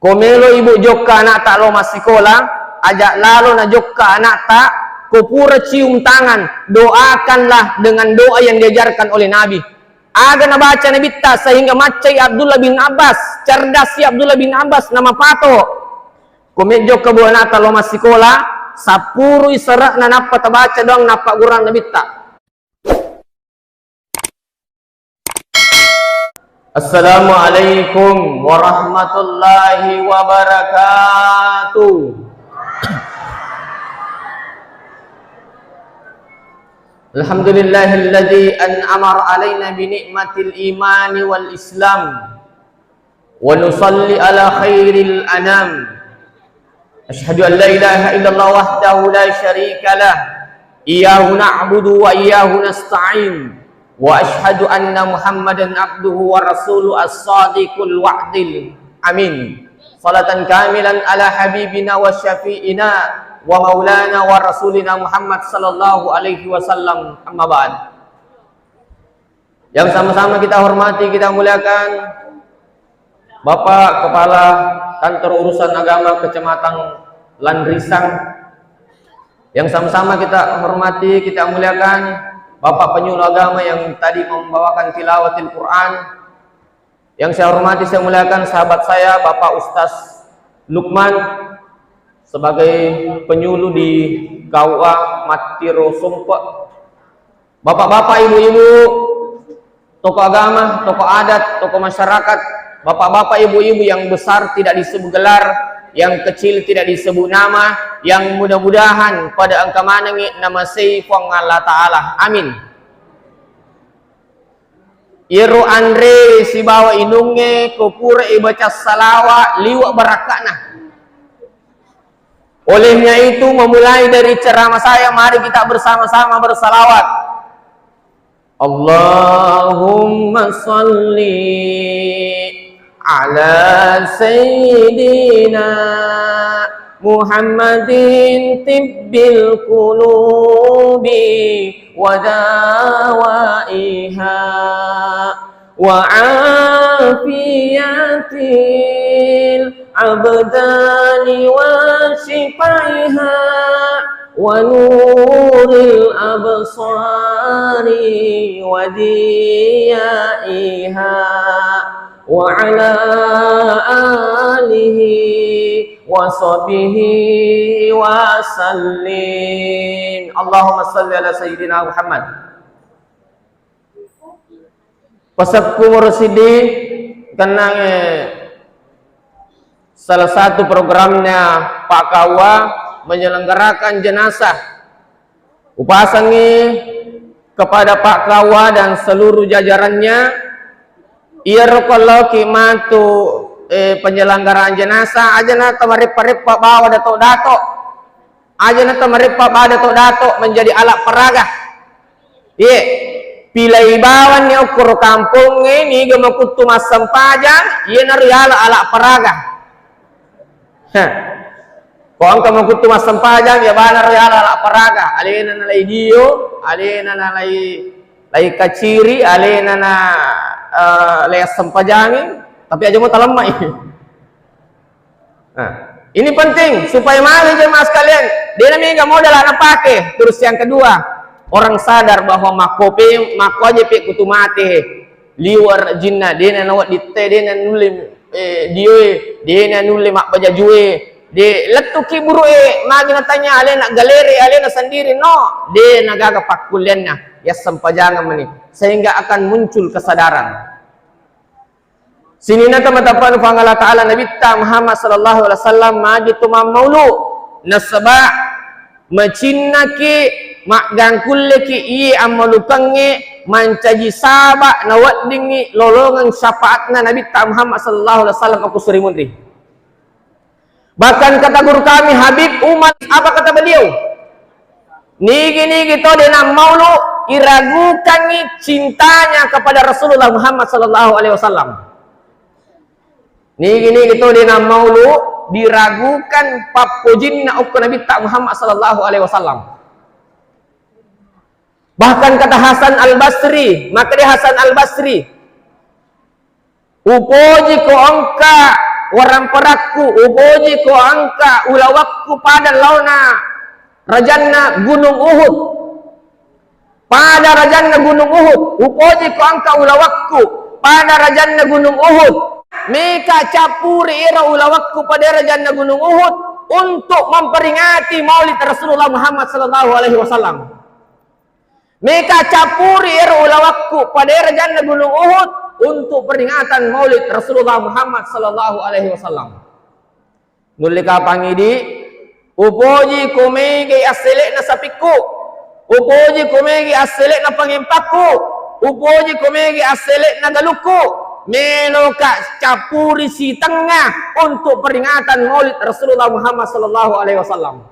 Komelo ibu jokka anak tak lo masih sekolah, ajak lalu na jokka anak tak, kupura cium tangan, doakanlah dengan doa yang diajarkan oleh Nabi. Aga na baca Nabi ta sehingga macai Abdullah bin Abbas, cerdas si Abdullah bin Abbas nama pato. Komejo ke buah anak tak lo masih sekolah, sapuru isarak na napa tabaca dong napa gurang Nabi ta. Assalamualaikum warahmatullahi wabarakatuh. Alhamdulillahilladzi an'ama alaina bi ni'matil imani wal islam wa nusalli ala khairil anam. Asyhadu an la ilaha illallah wahdahu la syarika lah, iyyahu na'budu wa iyyahu nasta'in. Wa ashhadu anna Muhammadan abduhu wa rasuluhu as-sadiqul wa'dil amin. Salatan kamilan ala habibina wa syafi'ina wa maulana wa rasulina Muhammad sallallahu alaihi wasallam, amma ba'd. Yang sama-sama kita hormati, kita muliakan Bapak Kepala Kantor Urusan Agama Kecamatan Landrisang. Yang sama-sama kita hormati, kita muliakan Bapak penyuluh agama yang tadi membawakan tilawatil Quran. Yang saya hormati, saya muliakan sahabat saya Bapak Ustaz Lukman sebagai penyuluh di KUA Matiro Sumpah. Bapak-bapak, ibu-ibu, tokoh agama, tokoh adat, tokoh masyarakat, bapak-bapak, ibu-ibu yang besar tidak disebut gelar, yang kecil tidak disebut nama, yang mudah-mudahan pada angka manangi nama Saifong Allah Ta'ala, amin. Iru Andre si bawa inunge kupura ibaca salawat liwak barakana. Olehnya itu memulai dari ceramah saya, mari kita bersama-sama bersalawat. Allahumma sholli ala sayyidina Muhammadin tibbil qulubi wa dawaiha wa afiyatil abdani wa shifaiha wa nuril absari wa diyaiha wa ala alihi wa sahbihi wa sallim. Allahumma salli ala sayyidina Muhammad. Pasatku Mursidi kenang salah satu programnya Pak Kawa menyelenggarakan jenazah. Upasangi kepada Pak Kawa dan seluruh jajarannya. Iya kalau kimatu penyelenggaraan jenazah aja na tamarip-rip bawa dato-dato aja na tamarip bawa dato-dato menjadi alat peraga. Iya pilih bawan ni ukur kampung ini gemakutu masam pajang iya nariala alat peraga. Kau angka makutu masam pajang ya bana nariala alat peraga. Alena nalai dio, alena nalai kaciri, alena na leas sempajangi, tapi aja mau talamai. Nah, ini penting supaya mari jemaah sekalian, dia namanya nggak modal anak pakai. Terus yang kedua, orang sadar bahwa makope mako aja pe kutu mati, liwar jinna, dia nawat di te, dia nulim dia nulim mak bajajue, dia letuki buru magi natanya ale nak galeri, ale nak sendiri no, dia nagaga pakuliannya, ya sempajangan meni, sehingga akan muncul kesadaran. Sini na teman-teman Allah Ta'ala Nabi Muhammad sallallahu alaihi wasallam magi tumam maulu nasaba macinnaki makgang kulleki iya amalukangi mancaji sabak nawat dingi lolongan syafaatna Nabi Muhammad sallallahu alaihi wasallam aku suri mundri. Bahkan kata guru kami Habib Umar, apa kata beliau? Nigi to denam maulu iragukangi cintanya kepada Rasulullah Muhammad sallallahu alaihi wasallam. Nigi to denam maulu diragukan papojinna ukku Nabi Muhammad sallallahu alaihi wasallam. Bahkan kata Hasan Al-Basri, maka dia Hasan Al-Basri upoji ko angka orang peraku uboji ko angka ulawakku pada launa rajanna gunung Uhud. Pada rajanna gunung Uhud, uboji ko angka ulawakku pada rajanna gunung Uhud. Meka capuri ira ulawakku pada rajanna gunung Uhud untuk memperingati Maulid Rasulullah Muhammad sallallahu alaihi wasallam. Meka capuri ira ulawakku pada rajanna gunung Uhud untuk peringatan Maulid Rasulullah Muhammad sallallahu alaihi wasallam. Nulika pangidi upoji kumegi aselek na sapiku, upoji kumegi aselek na pangimpaku, upoji kumegi aselek na galuku, meloka capuri si tengah untuk peringatan Maulid Rasulullah Muhammad sallallahu alaihi wasallam.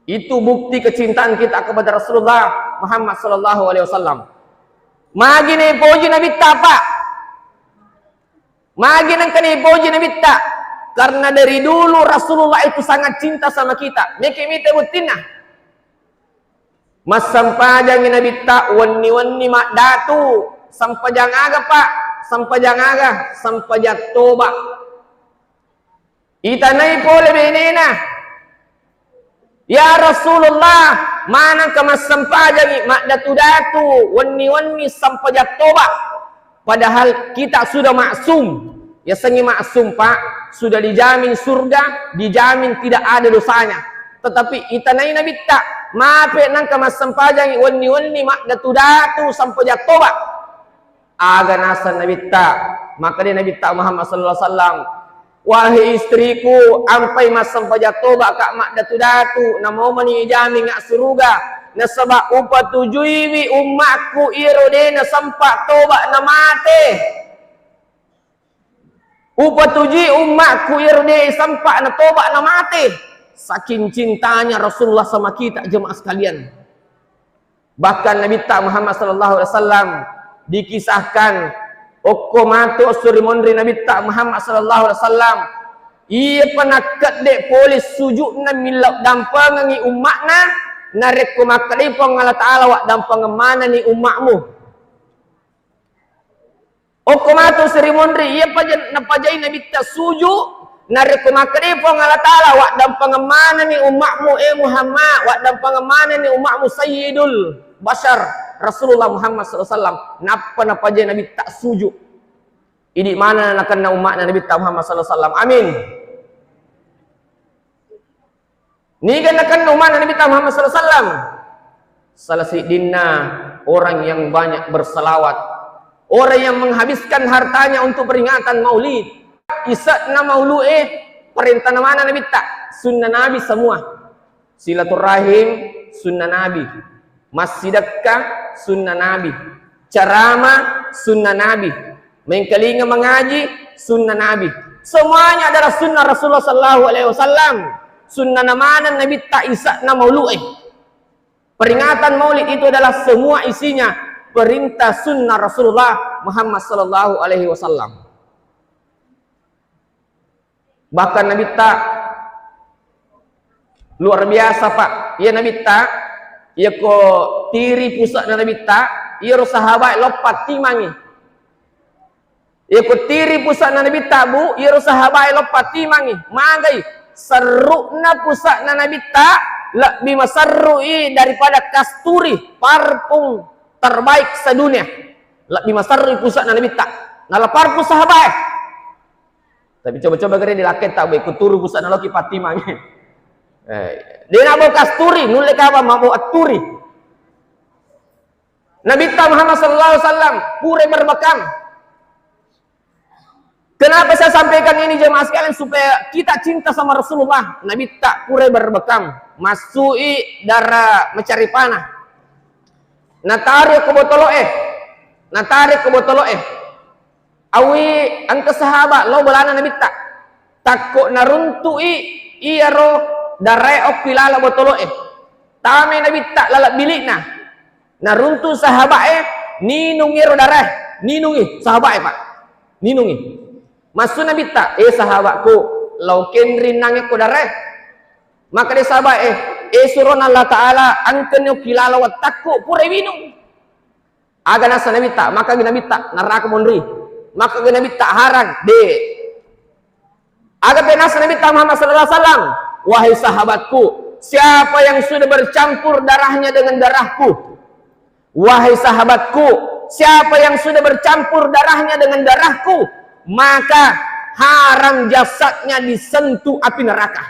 Itu bukti kecintaan kita kepada Rasulullah Muhammad sallallahu alaihi wasallam. Magi ni poji Nabi Pak. Magi nang kani poji Nabi tak. Karena dari dulu Rasulullah itu sangat cinta sama kita. Miki mite butina. Mas sampajang Nabi tak wani mak datu. Sampajang aga Pak. Sampajang aga. Sampajat toba. Itanay po lebih ya Rasulullah. Mana kemas sampajang mak datu-datu wani sampajat toba. Padahal kita sudah maksum. Ya sengi maksum Pak, sudah dijamin surga, dijamin tidak ada dosanya. Tetapi itanay Nabi tak mape nang kemas sampajang wani mak datu-datu sampajat toba. Aga nasan Nabi tak. Maka dia Nabi tak Muhammad sallallahu alaihi wasallam, wahai istriku, ampai mas sampajat toba kak mak datu-datu na mau mani ijami ngak suruga na sabak upa tujuiwi umatku irode na sampak toba na mate. Upa tujui umatku irode sampak na toba na mate. Saking cintanya Rasulullah sama kita jemaah sekalian. Bahkan Nabi tak Muhammad sallallahu alaihi wasallam dikisahkan Okko matu surimondri Nabi tak Muhammad sallallahu alaihi wasallam. Ia penakat dek polis sujud na milak dampang ngi umatna narek ko makalipong Allah Taala wa dampang mana ni umatmu. Okko matu surimondri ia napajai Nabi tak sujud narek ko makalipong Allah Taala wa dampang mana ni umatmu Muhammad wa dampang mana ni umatmu Sayyidul Bashar Rasulullah Muhammad SAW. Napa je Nabi tak sujud. Ini mana nak kena umat Nabi tak Muhammad SAW. Amin. Ni kan nak kena umat Nabi tak Muhammad SAW. Salah sidina orang yang banyak berselawat. Orang yang menghabiskan hartanya untuk peringatan maulid. Isatna maulud perintah mana Nabi tak. Sunnah Nabi semua. Silaturahim sunnah Nabi. Masjidakah sunnah Nabi, ceramah sunnah Nabi, mengkelinga mengaji sunnah Nabi. Semuanya adalah sunnah Rasulullah sallallahu alaihi wasallam. Sunnah namanya Nabi tak isak na maulud. Peringatan maulid itu adalah semua isinya perintah sunnah Rasulullah Muhammad sallallahu alaihi wasallam. Bahkan Nabi tak luar biasa Pak. Ya Nabi tak ia ko tiri pusat na Nabi tak, ia ro sahabat lopat timangi. Ia ko tiri pusat na Nabi tak bu, ia ro sahabat lopat timangi. Magai serukna pusat na Nabi tak lebih masarrui daripada kasturi, parfum terbaik sedunia. Lebih masarrui pusat na Nabi tak. Nala parfum sahabat. Tapi coba-coba gere dilaket tak bu, ikut turu pusat na loki patimangi. Dia nak bawa kasturi, nulek apa mau aturi. Nabi Muhammad sallallahu alaihi wasallam pure berbekam. Kenapa saya sampaikan ini jemaah sekalian supaya kita cinta sama Rasulullah. Nabi tak pure berbekam, masui darah mencari panah. Natari ke botoloe. Awi angka sahabat lo belana Nabi tak takut naruntui iya ro darai opilala botoloe. Tame Nabi tak lalak bilikna. Naruntu sahabat ninungi ro darah, ninungi sahabat Pak. Ninungi. Maksud Nabi tak, sahabatku, lau kenrin nange ko darah. Maka dia sahabat suruh Allah Taala angkenyo kilala wa takku pure minum. Aga nasa Nabi tak, maka Nabi tak naraka monri. Maka Nabi tak harang de Aga penas Nabi Muhammad sallallahu alaihi wasallam, wahai sahabatku, siapa yang sudah bercampur darahnya dengan darahku? Wahai sahabatku, siapa yang sudah bercampur darahnya dengan darahku, maka haram jasadnya disentuh api neraka.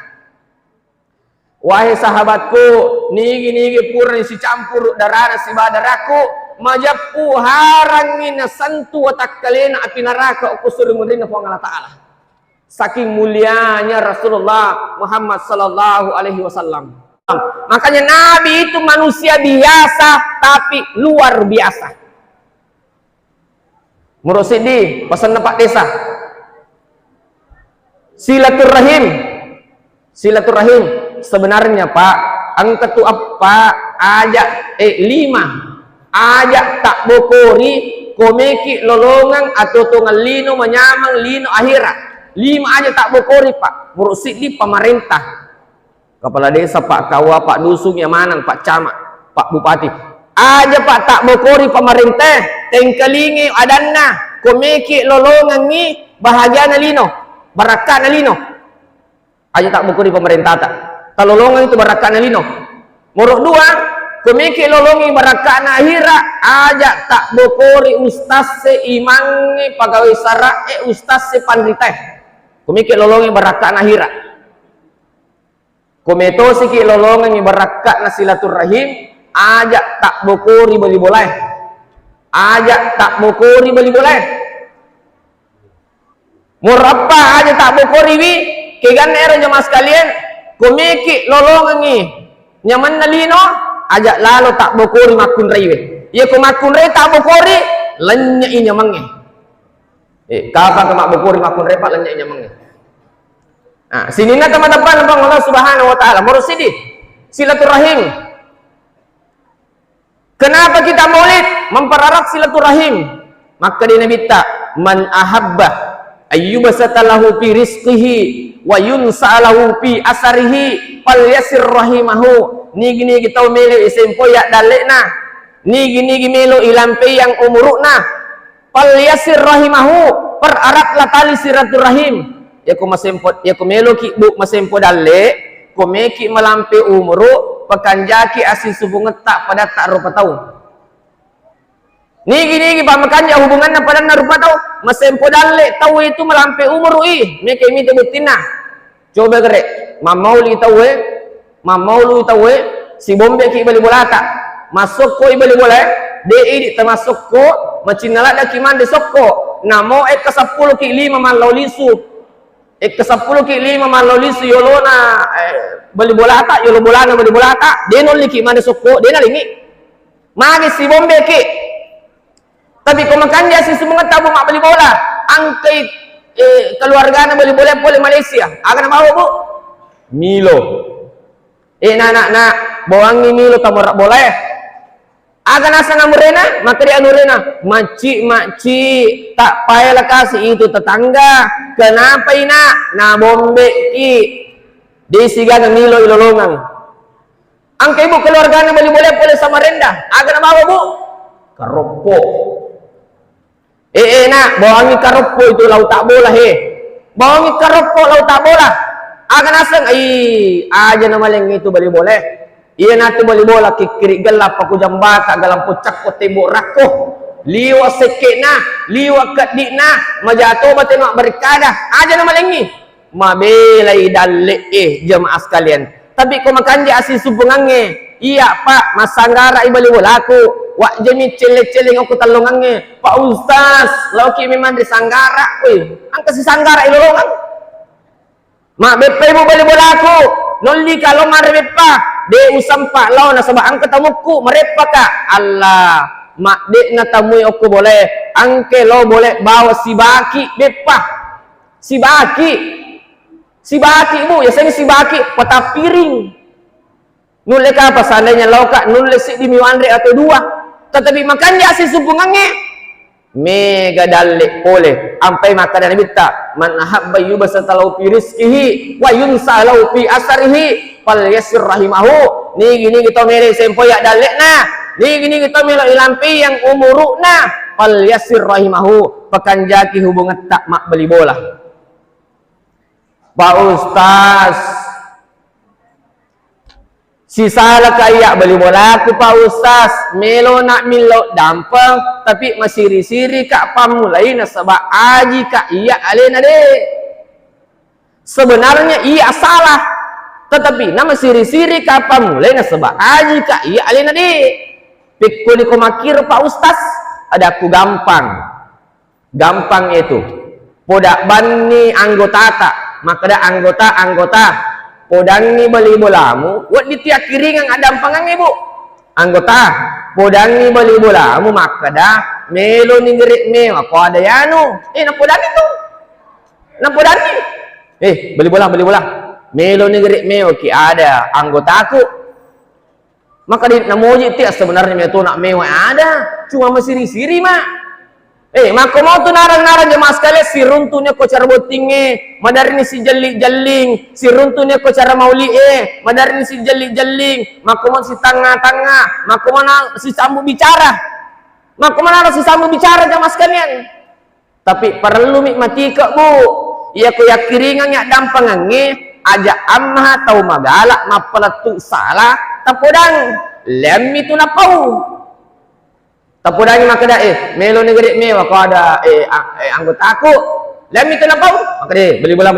Wahai sahabatku, nigi pura si campur darah si badaraku, majapu harangin sentuh otak kalian api neraka aku suruh mudina po Allah Ta'ala. Saking mulianya Rasulullah Muhammad sallallahu alaihi wasallam. Makanya Nabi itu manusia biasa tapi luar biasa. Mursyidi pesan Pak Desa. Silaturahim sebenarnya Pak, angka tu apa ajak 5 ajak tak bokori komeki lolongan atau tungalino menyamang lino akhirat. 5 aja tak bokori Pak. Mursyidi pemerintah, kepala desa, Pak Kawa, Pak Dusun, yang mana, Pak Camat, Pak Bupati. Aja Pak tak bokori pemerintah, tengkelingi adanna, komeki lolongan ni bahagia na lino, barakat na lino. Aja tak bokori pemerintah tak. Talolongan itu barakat na lino. Muruk 2, komeki lolongi barakat na akhirat, aja tak bokori ustaz se imangi pegawai sara ustaz se pandriteh. Komeki lolongi barakat na akhirat. Kometo siki lolongan ni barakat na silaturahim, ajak tak bokori beli boleh. Ajak tak bokori beli boleh. Murapa aja tak bokori wi, kegan ero jemaah sekalian, komeki lolongan ni nyaman na lino, ajak lalu tak bokori makun raiwe. Iya ko makun rai tak bokori, lenyai nyamange. Kapan ke mak bokori makun rai pak lenyai nyamange. Nah, sini na teman-teman Allah Subhanahu wa taala. Mursyidi silaturahim. Kenapa kita maulid? Mempererat silaturahim. Maka di Nabi ta man ahabba ayyubasatalahu fi rizqihi wa yunsa'alahu fi asarihi falyasir rahimahu. Nigi kita melo isempoyak dalekna. Nigi melo ilampe yang umurukna. Falyasir rahimahu. Pereratlah tali silaturahim. Ya ko masempot, ya ko melo ki buk masempo dalle, ko meki melampe umru, pekanjaki asin subunget tak pada tak rupa tahu. Nigi pamakanja hubungan pada na rupa tahu, masempo dalle tahu itu melampe umru meki mite butina. Coba gerek, mamauli tahu mamaulu tahu si bombe ki bali bolata. Masuk ko ibali boleh, dei termasuk ko macinala da kiman de sokko. Namo ke 10 ki 5 man laulisu. Ke 10 ki 5 maloli su yolona bali bola ata yolo bolana bali bola ata denol liki mande sokko dena lingi magi si bombe ki tapi ko makan dia si semungat tabu mak bali bola angkai keluargana bali bola pole Malaysia akan mau bu Milo nak bawangi Milo tamorak boleh agan asa ngamurena maka dia anurena maci tak payah kasih itu tetangga kenapa ina na bombe ki di siga Milo ilolongan angka ibu keluarganya boleh boleh sama rendah agan apa bu karopo nak bawangi karopo itu lau tak bola bawangi karopo lau tak bola agan asang aja nama yang itu boleh iya nanti boleh bola kiri gelap aku jambata galam pucak ko tembok rakoh liwa sekena liwa kadina majato batena berkadah aja nama lengi mabelai dalle jemaah sekalian tapi ko makan dia asin supungange iya pak masanggara ibali bola aku wak jemi celeng aku talongange pak ustaz lauki memang di sanggara angka si sanggara ilolongan mak bepe mo bali bola aku noli kalau marepa de usampa law na sabah ang katamuku marepa ka Allah mak de na tamuy aku boleh angke lo boleh bawa si baki bepa si baki bu ya saya si baki pata piring nule ka apa seandainya lo kak nule si di miwandre atau 2 tetapi makannya si supungannya mega dalek boleh ampai maka dan minta man ahabba yubasatalau fi rizqihi wa yunsalau fi asarihi falyasir rahimahu nigi kita mele sempoyak dalekna nigi kita mele ilampi yang umurukna falyasir rahimahu pekanjaki hubungan tak mak beli bola Pak Ustaz, si salah kaya beli bola aku Pak Ustaz, melo nak milo dampang, tapi masiri-siri kak pamulai na sebab aji kak iya alena deh. Sebenarnya iya salah, tetapi nama siri-siri kak pamulai na sebab aji kak iya alena deh. Pikuli ko makir Pak Ustaz, ada aku gampang itu. Podak bani anggota tak, maka ada anggota podangi beli bolamu, buat di tiap kiringan ada ampangan ibu. Anggota, podangi beli bolamu, maka dah melo ni gerik me, apa ada yanu? Nak podani tu, nak podani. Beli bola. Melo ni gerik me, oke ada anggota aku. Maka di namoji tiap sebenarnya me tu nak mewah ada, cuma mesiri-siri mak. Maka mau tu narang-narang jemaah sekalian, si runtunya ko cara botingnya, madari ni si jeli-jeling, si runtunya ko cara mauli madari ni si jeli-jeling, maka mau si tengah-tengah, maka mana si sambung bicara, maka mana si sambung bicara jemaah sekalian. Tapi perlu mati ke bu, ia ko yakiringan yak dampangannya, aja amah tau magalak mapeletuk salah, tapodang lem itu napau. Tapudangi maka dah melo negeri mewah kau ada anggota aku lem itu napau maka deh beli bola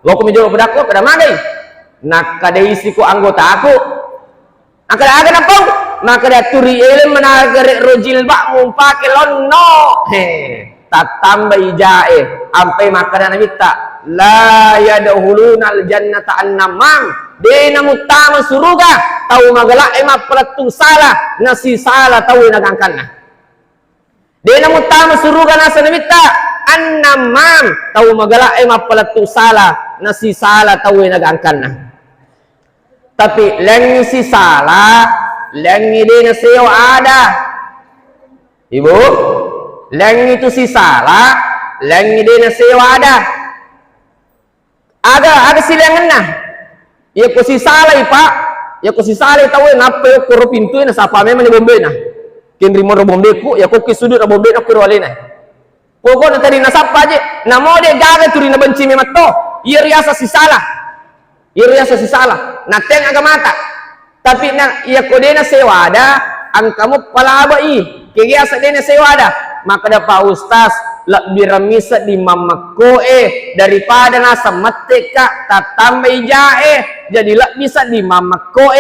lo ko menjual pada aku pada mana nak kada isi ko anggota aku nak ada napau maka dah turi elem menagari rojil bak mumpake lonno tak tambah ijae ampai maka dah nabi tak la yadkhulunal jannata annamam dena mutama suruga tahu magalak emak peletu salah nasi salah tahu nagangkan nah dena mutama suruga nasa namita annamam tahu magalak emak peletu salah nasi salah tahu nagangkan nah. Tapi lengi si salah lengi dena seo ada ibu lengi itu si salah lengi dena seo ada silangan nah. Ya ko si salay pak, ya ko si salay tahu napa yo kuro pintu na sapa memang ni bombe na. Kinri mo bombe ko, ya ko kisudut na bombe na kuro wali na. Poko na tadi na sapa je, na mo de gaga turi na benci memang to. Iya riasa si salah. Na teng aga mata. Tapi na iya ko de na sewada, ang kamu palabai. Kigiasa de na sewada. Maka da Pak Ustaz lebih remisa di mamako daripada nasa meteka tatambah jae jadi bisa di mamako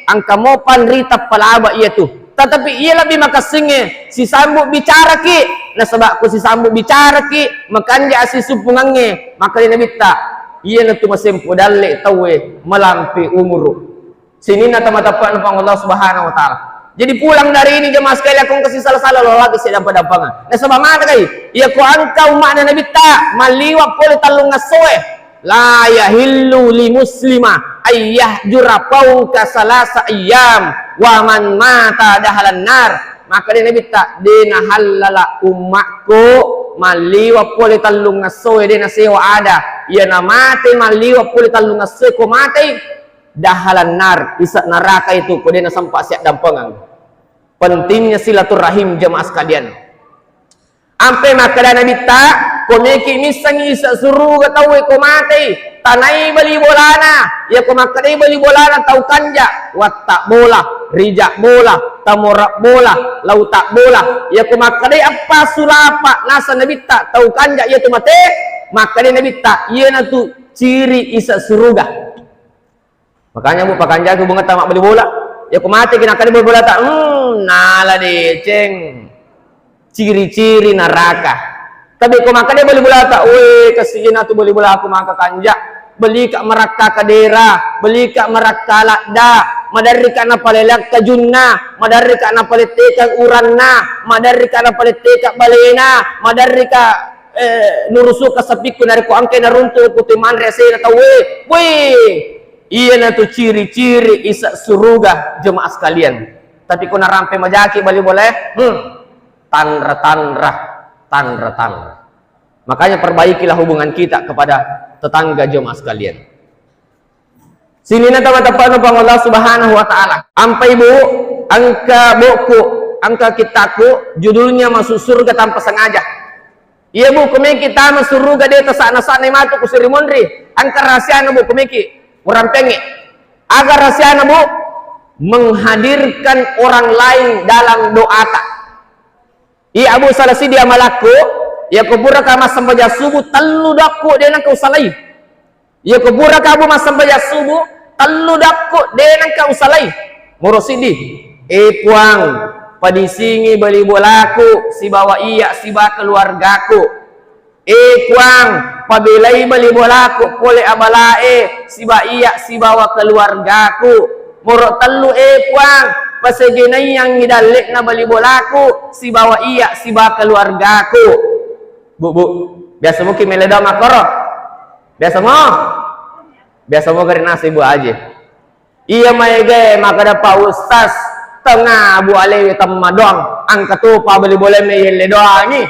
angka mo panrita palaba iya tu tetapi ia lebih makasingnya si sambut bicara ki na sebab ko si sambut bicara ki makanya si supungannya maka dia bita iya na tu masempo dalle tawe melampi umur sini na tamatapan pang Allah Subhanahu wa taala. Jadi pulang dari ini jemaah sekalian aku kasih salah-salah lo lagi saya dapat dampangan. Nah sebab mana kai? Ya ku angkau makna Nabi ta maliwa pole talung ngasoe. La yahillu li muslima ayyah jurapau ka salasa ayyam wa man mata dahalan nar. Maka dia Nabi ta dina halala umakku maliwa pole talung ngasoe dina sewa ada. Ya na mate maliwa pole talung ngasoe ko mate dahalan nar isa neraka itu ko dina sampai siap dampangan. Pentingnya silaturahim jemaah sekalian. Ampe maka dah Nabi tak komeki misang isa suruh tahu ko mati tanai beli bolana ya ko maka dai beli bolana tau kanja watak bola rijak bola tamorak bola lautak bola ya ko maka dai apa sulapa nasa Nabi tak tau kanja ya tu mate maka dai Nabi tak iya na tu ciri isa suruga. Makanya bu pakanja tu bunga tamak beli bola ya ko mati kena kali beli bola tak nala deh ceng ciri-ciri neraka. Tapi ko maka dia beli bola tak kasihin atu beli bola aku maka kanja beli kak meraka kadera beli kak meraka lakda madari kana palelak ka junna madari kana paletekang uranna madari kana paletekak balena madari ka nurusu ka sapiku nari ko angke naruntul ku timan rese na tawe iya na tu ciri-ciri isa suruga jemaah sekalian. Tapi kau narampe majaki bali boleh tanra. Makanya perbaikilah hubungan kita kepada tetangga jemaah sekalian. Sini na tamat-tapat ng Allah Subhanahu wa taala. Ampai bu, angka buku, angka kitaku judulnya masuk surga tanpa sengaja. Iya bu, kumiki tama suruga deta sana-sana matu kusiri mondri. Angka rahasia bu kumiki. Orang pengi. Agar rahasia bu menghadirkan orang lain dalam doa tak. Iya abu salasi dia malaku. Ya kubura kama sampai subuh telu dakku dia nak kau salai. Ya kubura kamu masam baja subuh telu dakku dia nak kau salai. Murosidi. Puang padisingi beli bolaku si bawa iya si ba keluargaku. Puang pabilai beli bolaku pole abalae si ba iya si bawa keluargaku. Murok telu puang pasegenai yang ngidalik na beli bolaku si bawa iya si ba keluargaku. Bu, biasa mungkin meleda makoro. Biasa mau kari nasi bu aja. Iya maege maka dapat ustaz tengah bu alewi temadong angka tu pa beli boleh meyele doa ni.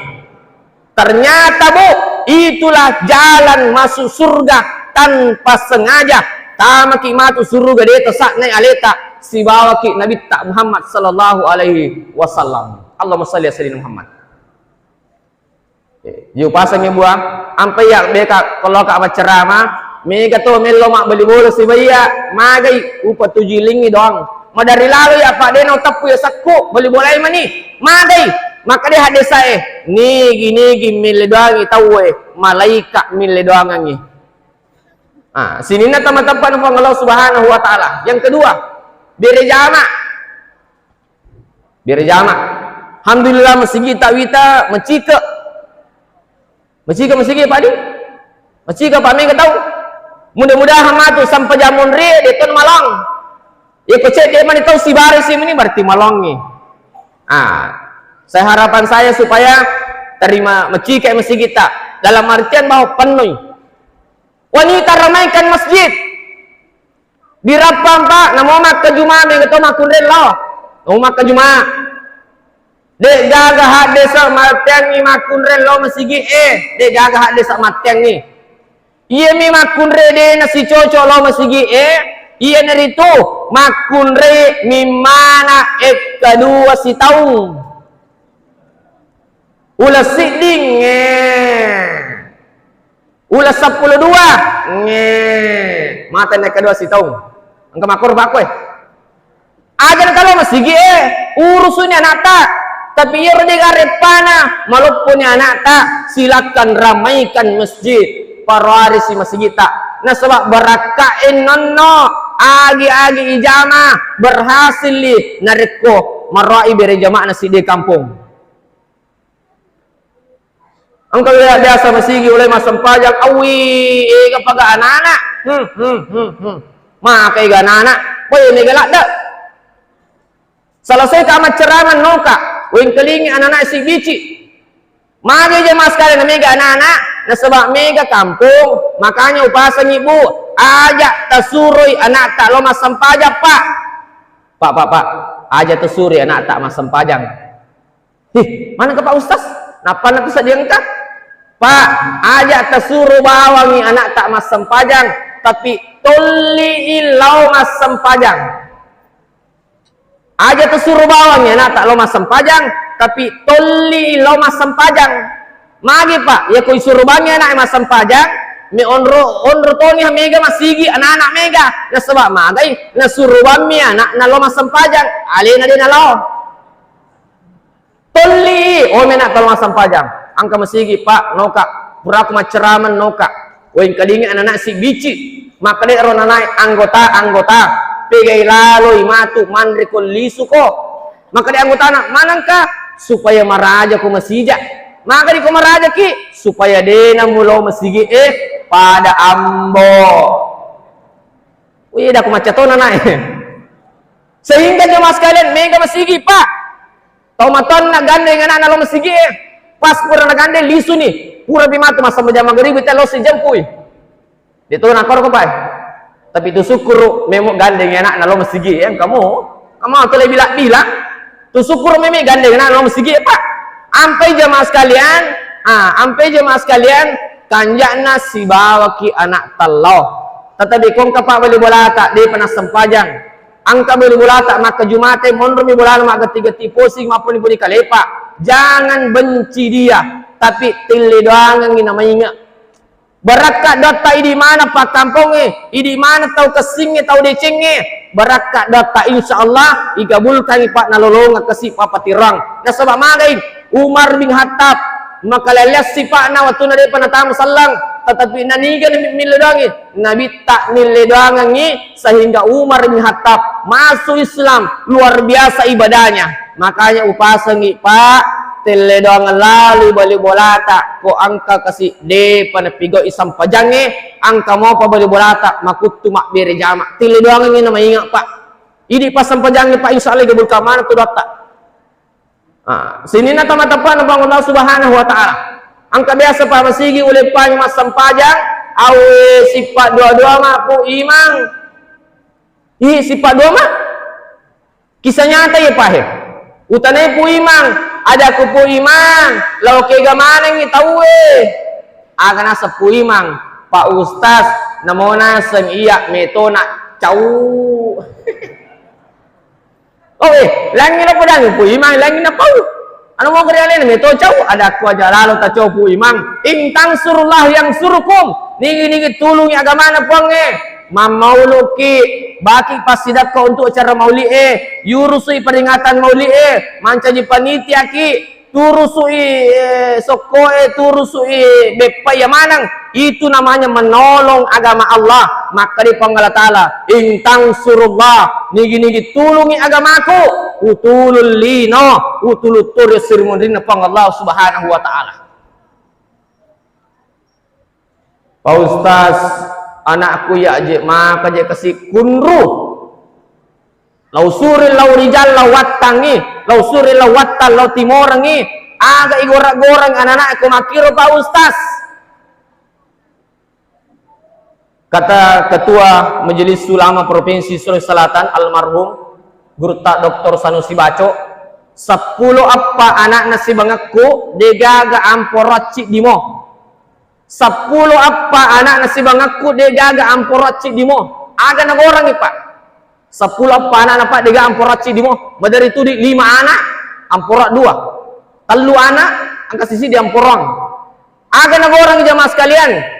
Ternyata bu itulah jalan masuk surga tanpa sengaja. Tamaki matu surga dia tesak naik aleta si bawa ki Nabi tak Muhammad sallallahu alaihi wasallam. Allahumma salli ala sayyidina Muhammad. Yu pasang yang buang ampai yak beka kalau kak ceramah mega to melo mak beli bola si baya magai upa tujilingi doang ma dari lalu ya pak deno tapu ya sakku beli bola mani magai maka dia hadis saya nigi mile doang tahu malaikat mile doang ngi sini na teman-teman Allah Subhanahu wa taala. Yang kedua bere jama alhamdulillah masih kita wita Mencika Pak Di. Mencika Pak Mega tahu. Mudah-mudahan matu sampai jamun ri deton malang. Ya kecek dia mani tahu si baris ini berarti malongi. Saya harapan saya supaya terima mencika masjid kita dalam artian bahwa penuh. Wanita ramaikan masjid. Dirapam Pak, namo mak ke Jumat mega to makunren lo. Namo mak ke Jumat. Dek jaga hadis matiang ni makunren lo masigi dek jaga hadis matiang ni iya mi makunre de nasi cocok lo masigi iya nari tu makunre mi mana kedua si tahu ulah siding ulah 12 mata naik kedua si tahu angka makor bakwe agar kalau masigi urusannya anak tak. Tapi ia rode panah walaupun anak tak silakan ramaikan masjid para waris masjid tak. Nah sebab berakain nono agi ijamah berhasil li nariko marai bere jamaah nasi di kampung. Engkau lihat biasa masih oleh masam pajak awi kepada anak-anak. Makai anak-anak boleh negalak dak. Selesai kamat ceramah noka wing kelingi anak-anak si bici. Maka jemaah sekalian mega anak-anak, nah sebab mega kampung, makanya upasan ibu ajak tasurui anak tak lo masam pajak pak. Pak, ajak tasurui anak tak masam pajang. Mana ke Pak Ustaz? Napa nanti saya diangkat? Pak, ajak tasuru bawangi anak tak masam pajang, tapi tuli ilau masam pajang. Aja tersuruh bawangnya nak tak lo masam pajang tapi toli lo masam pajang magi pak ya koi suruh bangnya nak masam pajang me onro toni mega masigi anak-anak mega na sebab magai na suruh bangnya nak na lo masam pajang alena dia na lo toli nak tolo masam pajang angka masigi pak noka puraku maceraman noka weng kadingi anak-anak si bici maka dia ron naik anggota pegai lalu matu mandri lisu ko maka di anggota anak manangka supaya maraja ku masija maka di ku maraja ki supaya dena mulo masigi pada ambo wih dah ku macatona naik sehingga jemaah sekalian mega masigi pak tomaton na gandeng anak lo masigi pas pura na gandeng lisu nih pura bimatu masa jam maghrib telo si jampui itu nakor ko pak. Tapi itu syukur memang gandeng anak nalo masigi kamu tuh lebih bilang tuh syukur memang gandeng anak nalo masigi pak ampai jemaah sekalian kanjakna si bawa ki anak talo tetapi kong kapak beli bola tak dia pernah sempajang angka beli bola tak maka jumate monro mi bola mak ketiga tiposing maupun ibu kalepa jangan benci dia tapi tili doang yang namanya barakat data di mana pak kampungnya, di mana tahu kesingnya tahu decengnya, barakat data insyaallah digabulkan pak nalolong kasih papa tirang. Nah sebab magain Umar bin Khattab maka leles sifat na waktu nade panatam sallang tetapi naniga miledangi nabi tak miledangi sehingga Umar bin Khattab masuk Islam luar biasa ibadahnya. Makanya upasangi pak teledong lalu balik bolata ko angka kasih de panapigo isam pajange angka mau pa balik bolata makutu mak bere jama teledong ini nama ingat pak ini pasam pajange pak insyaallah gabul ka mana tu data sini na tamatapan ng Allah Subhanahu wa taala angka biasa pa masigi uli pa yung masam pajang awe sifat dua-dua ma po imang sifat dua ma kisah nyata ya pak utanay po imang ada ku po imang lau ke gamana ngi tawe aga nasa po imang pa ustaz namona sang iya metona cau langin na po dang po imang langin na po ano mo karialin meto cau ada ku aja lalo ta cau po imang intang surullah yang surukum nigi tulungi agama na po nge mamauluki baki pasidat ko untuk acara mauli yurusui peringatan mauli mancaji panitia ki turusui sokoe turusui bepa yamanang itu namanya menolong agama Allah. Maka di Panggala Ta'ala intang surullah nigi tulungi agamaku utulul lino utulul turisir mundrin Allah Subhanahu wa ta'ala. Pak Ustaz anakku ya aje maka je kasih kunru lausuri laurijal lawattangi lausuri lawattan lau timorangi aga igorang-gorang anak-anak aku makiro Pak Ustaz. Kata Ketua Majelis Ulama Provinsi Sulawesi Selatan almarhum Guru Tak Dr. Sanusi Baco 10 apa anak nasi bangakku degaga amporaci dimo 10 apa anak nasi bangakku degaga amporaci dimo aga na orang ni pak 10 apa anak pak degaga amporaci dimo badari itu di 5 anak amporat 2 telu anak angka sisi di amporang aga na orang jamaah sekalian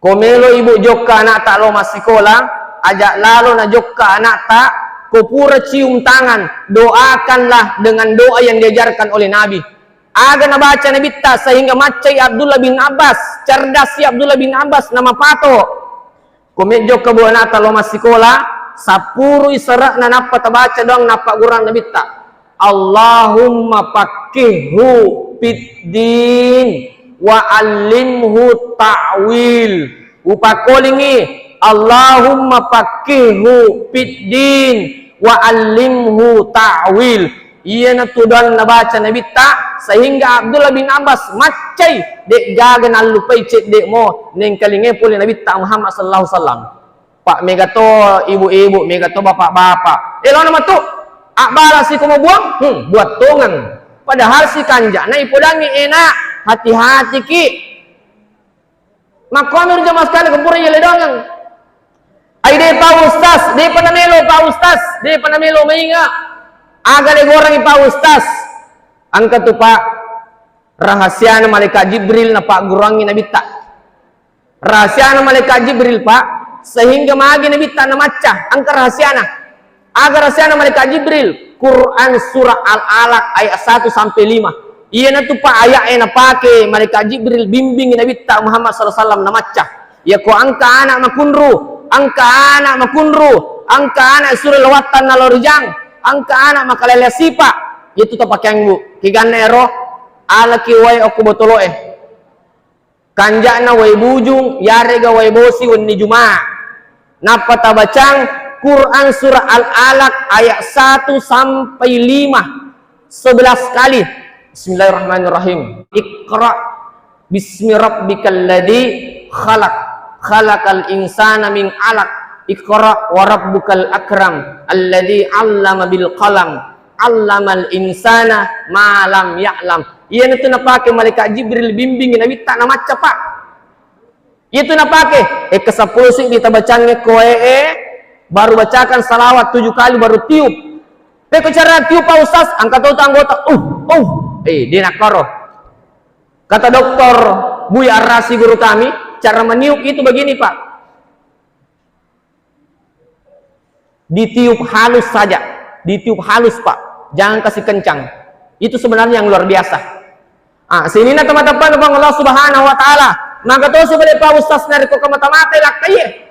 komelo ibu jokka anak tak lo masih sekolah ajak lalu na jokka anak tak kupura cium tangan doakanlah dengan doa yang diajarkan oleh Nabi. Aga na baca Nabi ta sehingga macai Abdullah bin Abbas cerdas si Abdullah bin Abbas nama pato komedyo ka buah nata lo masih sekolah sapuru isara na napa ta baca dong napa gurang Nabi ta Allahumma pakihhu fiddin wa alimhu ta'wil upakolingi Allahumma pakihhu fiddin wa alimhu ta'wil iya na tudan na baca Nabi ta sehingga Abdullah bin Abbas macay dek gagan alupay cek dek mo neng kalinge puli Nabi ta Muhammad sallallahu alaihi wasallam pak megato ibu-ibu megato bapak-bapak elo nama tu akbala si kumo buang buat tongan padahal si kanja na ipodangi enak hati-hati ki makonur jamaah sekali kempura yele dongang ay de Pak Ustaz de panamelo Pak Ustaz de panamelo mainga aga le gorang Pak Ustaz angka tu Pak rahasia na malaikat Jibril na Pak gurangi Nabi tak rahasia na malaikat Jibril Pak sehingga magi Nabi tak na macah angka rahasia na aga rahasia na malaikat Jibril Quran surah Al-Alaq ayat 1 sampai 5 iya na tu pak ayat na pake malaikat Jibril bimbing Nabi tak Muhammad sallallahu alaihi wasallam na macah ya ko angka anak makunru angka anak surah lawatan na lorijang angka anak makalele sipa itu to pakyang bu kiganero ala kiway aku botoloe kanjana way bujung yarega way bosi wenni juma napa tabacang Quran surah Al-Alaq ayat 1 sampai 5 11 kali. Bismillahirrahmanirrahim. Iqra bismi rabbikal ladzi khalaq khalaqal insana min 'alaq iqra wa rabbukal akram alladzi 'allama bil qalam 'allamal insana ma lam ya'lam. Ieu itu napake malaikat Jibril bimbing Nabi tak na maca pak. Itu napake ke-10 sih ditabacange koe baru bacakan salawat 7 kali baru tiup. Te cara tiup Pak Ustaz angkat anggota dia nak karo Kata dokter Buya Arrasi guru kami, cara meniup itu begini Pak. Ditiup halus saja, ditiup halus Pak, jangan kasih kencang. Itu sebenarnya yang luar biasa. Sini na teman-teman Allah Subhanahu Wa Taala. Maka tuh sebagai Pak Ustaz dari kok mata-mata lakai.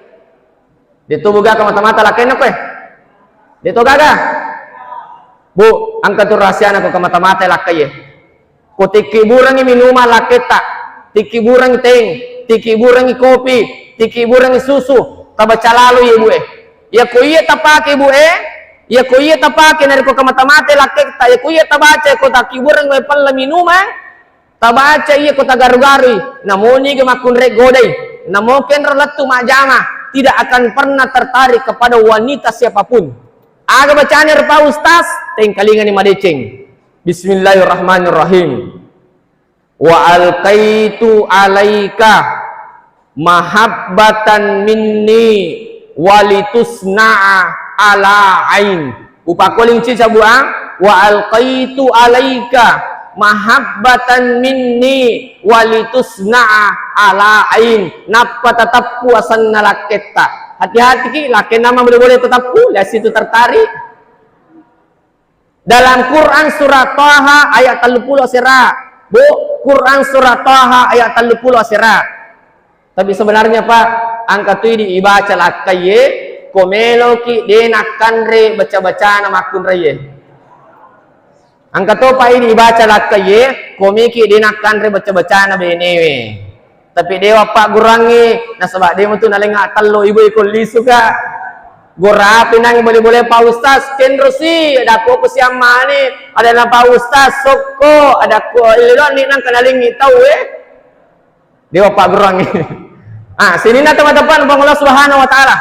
Dito buga ka mata-mata lakai na ko eh. Dito gaga. Bu, angkat tu rahasia na ko mata-mata lakai. Ko tiki burang minuma laketa, tiki burang teng, tiki burang kopi, tiki burang susu. Tabaca lalu ya Bu eh. Ya ko iya tapake Bu eh. Ya ko iya tapake na ko mata-mata laketa. Ya ko iya tabaca ko tiki burang may pala minuma. Tabaca iya ko tagaru-garu. Namoni gemakun regodai. Namoken relatu majama. Tidak akan pernah tertarik kepada wanita siapapun. Aga bacaan Pak Ustaz, tengkalingan ni madeceng. Bismillahirrahmanirrahim. Wa alqaitu alaika mahabbatan minni walitusna'a ala ain. Upakoling cica buang. Wa alqaitu alaika mahabbatan minni walitusna'a ala ain. Napa tetap puasan nalaketa. Hati-hati ki, laki nama boleh-boleh tetap lihat situ tertarik. Dalam Quran surat Taha ayat 30 asira. Bu, Quran surat Taha ayat 30 asira. Tapi sebenarnya Pak, angka tu dibaca lakaye, komelo ki denakan re baca-baca nama kun reye. Angka tu Pak ini dibaca lakaye, komiki denakan re baca-baca na benewe. Tapi dewa Pak gurangi, nah sebab dia tu nalenga talo ibu ikut lisu ka. Gora pinang boleh-boleh Pak Ustaz, kendrosi, ada aku siapa ni, ada nama Pak Ustaz, soko, ada aku ililon ni nang kenalingi tahu Dewa Pak gurangi. Sini na teman-teman Bang Allah Subhanahu Wa Taala.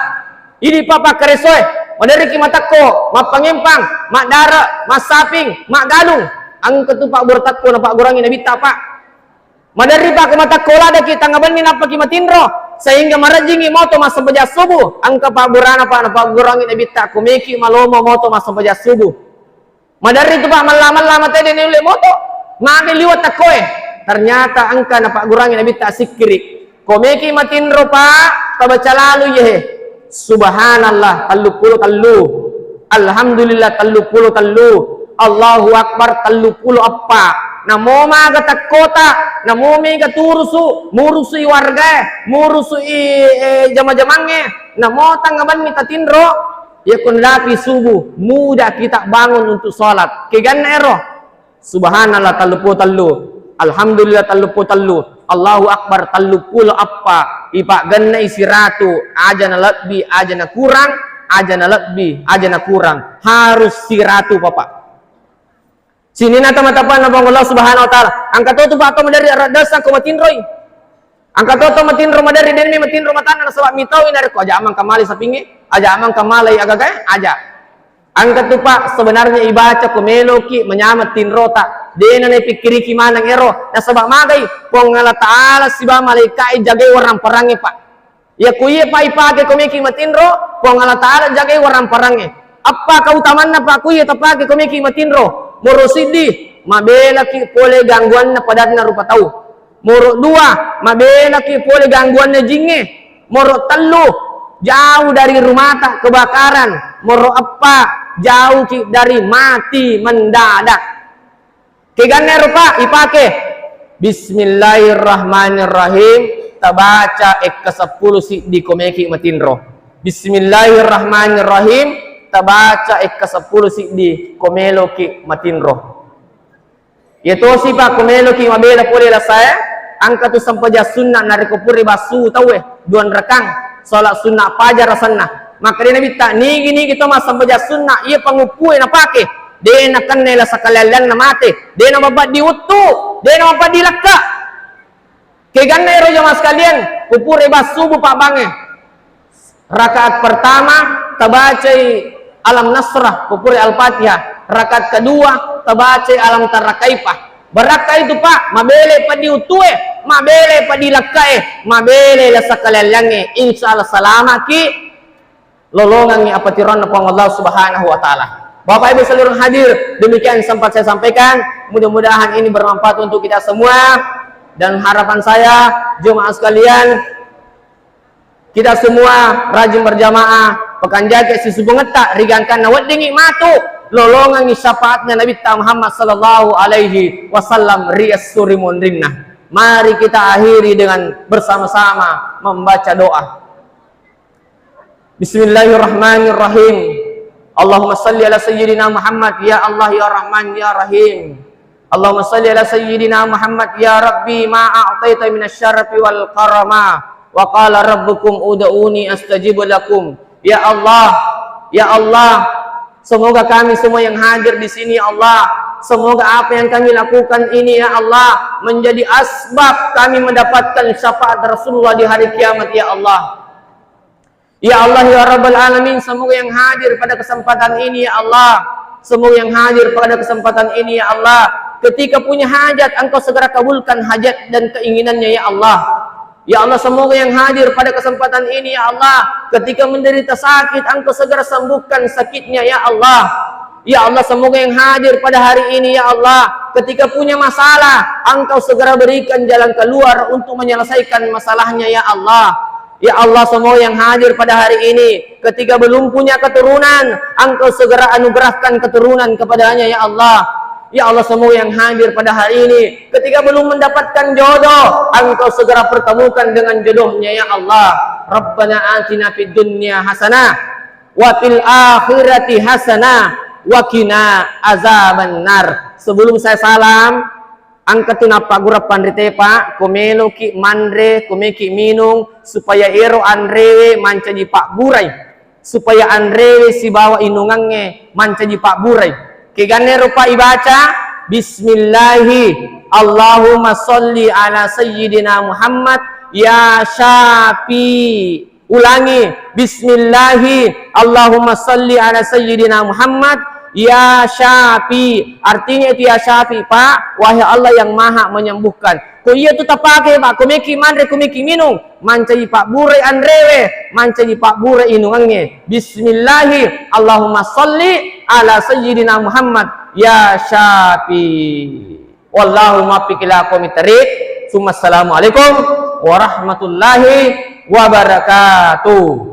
Ini Papa keresoy, madari kimatako, mak pangempang, mak dara, mak saping, mak galung. Ang ketupak burtakko na Pak gurangi nabita Pak. Madari Pak mata kola ada kita ngaban min apa kimatindro sehingga marajingi moto masa baja subuh angka Pak burana Pak Pak gurangi nabita kumeki malomo moto masa baja subuh. Madari itu Pak lama-lama tadi ni moto magi liwat takoe ternyata angka na Pak gurangi nabita sikri kumeki matindro Pak tabaca lalu ye subhanallah tallu alhamdulillah tallu Allahu akbar tallu apa. Namo maga takota, namo mega turusu, murusu warga, murusu jama-jamange, namo tanggaban mita tindro, ya kundapi subuh, mudah kita bangun untuk sholat. Kegan ero, subhanallah tallu, alhamdulillah tallu, Allahu akbar tallu apa, ipak ganna isiratu, ajana lebih, ajana kurang, ajana lebih, ajana kurang, harus siratu Bapak. Sini na teman-teman Abang Allah Subhanahu Wa Taala. Angkat tu Pak madari radasa ko matinroy. Angkat tu matinro madari den mi matinro matana sebab mitawin dari ko aja amang kamali sapingi, aja amang kamalai agak aja. Angkat tu Pak sebenarnya ibaca ko meloki menyamat tinro ta. Dena ne pikiri ki manang ero. Na sebab magai wong Allah Taala siba malaikat jagai orang perangi Pak. Ya kuye Pak ipake ko meki matinro, wong Allah Taala jagai orang perangi. Apa keutamaan Pak kuye tapake ko meki matinro? Moro sidi, mabela ki pole gangguan na padat na rupa tahu. Moro dua, mabela ki pole gangguan na jinge. Moro telu, jauh dari rumah tak kebakaran. Moro apa, jauh ki dari mati mendadak. Kegannya rupa ipake. Bismillahirrahmanirrahim. Tabaca ke 10 si di komeki matinro. Bismillahirrahmanirrahim. Tabaca ke 10 si di komelo ki matinro. Itu si Pak komelo ki mabela pole la saya angka tu sampaja sunnah nari ko puri basu tahu duan rekang salat sunnah pajar rasanna. Maka dia nabi tak ni kita mas sampaja sunnah ia pangupue na pake. Dia nak kenela sakalalan na mate. Dia nak babat diutu, dia nak babat dilaka. Keganne ro jamaah sekalian, kupure basu bu Pak bange. Rakaat pertama tabacai alam nasrah, kupuri al-fatihah. Rakaat kedua, tabaca alam tarakaipah. Beraka itu Pak, mabele pa diutue, mabele pa dilakae, mabele la sakalalange. Insyaallah salama ki lolongan ni apatiron na Allah Subhanahu Wa Taala. Bapak Ibu seluruh hadir, demikian sempat saya sampaikan. Mudah-mudahan ini bermanfaat untuk kita semua. Dan harapan saya, jemaah sekalian, kita semua rajin berjamaah, pekan jaga sisu bengetak, rigankan nawat dingi matu, lolongan syafaatnya Nabi Muhammad sallallahu alaihi wasallam riyas surimun rinnah. Mari kita akhiri dengan bersama-sama membaca doa. Bismillahirrahmanirrahim. Allahumma salli ala sayyidina Muhammad, ya Allah ya Rahman ya Rahim. Allahumma salli ala sayyidina Muhammad, ya Rabbi ma a'taita minasyarfi wal karama wa qala rabbukum ud'uni astajib lakum. Ya Allah, semoga kami semua yang hadir di sini ya Allah, semoga apa yang kami lakukan ini ya Allah menjadi asbab kami mendapatkan syafaat Rasulullah di hari kiamat ya Allah. Ya Allah ya Rabbal Alamin, semoga yang hadir pada kesempatan ini ya Allah, semoga yang hadir pada kesempatan ini ya Allah, ketika punya hajat Engkau segera kabulkan hajat dan keinginannya ya Allah. Ya Allah, semoga yang hadir pada kesempatan ini ya Allah, ketika menderita sakit Engkau segera sembuhkan sakitnya ya Allah. Ya Allah, semoga yang hadir pada hari ini ya Allah, ketika punya masalah Engkau segera berikan jalan keluar untuk menyelesaikan masalahnya ya Allah. Ya Allah, semua yang hadir pada hari ini ketika belum punya keturunan Engkau segera anugerahkan keturunan kepadanya ya Allah. Ya Allah, semua yang hadir pada hari ini ketika belum mendapatkan jodoh Engkau segera pertemukan dengan jodohnya ya Allah. Rabbana atina fid dunya hasanah wa fil akhirati hasanah wa qina azabannar. Sebelum saya salam, angkat napa gura pandrite Pak, komelo ki mandre, komeki minung supaya ero andrewe mancaji Pak burai, supaya andrewe si bawa inungange mancaji Pak burai. Kegane rupa ibaca bismillahi Allahumma sholli ala sayyidina Muhammad ya syafi. Ulangi bismillahi Allahumma sholli ala sayyidina Muhammad ya syafi. Artinya itu ya syafi Pak, wahai Allah yang maha menyembuhkan. Ko iya tu tapake Pak, kumeki mandre kumeki minung mancaji Pak burai andrewe mancaji Pak burai inungange. Bismillahi Allahumma sholli ala sayyidina Muhammad ya syafi. Wallahu muwaffiq ila aqwamit thariq. Assalamualaikum warahmatullahi wabarakatuh.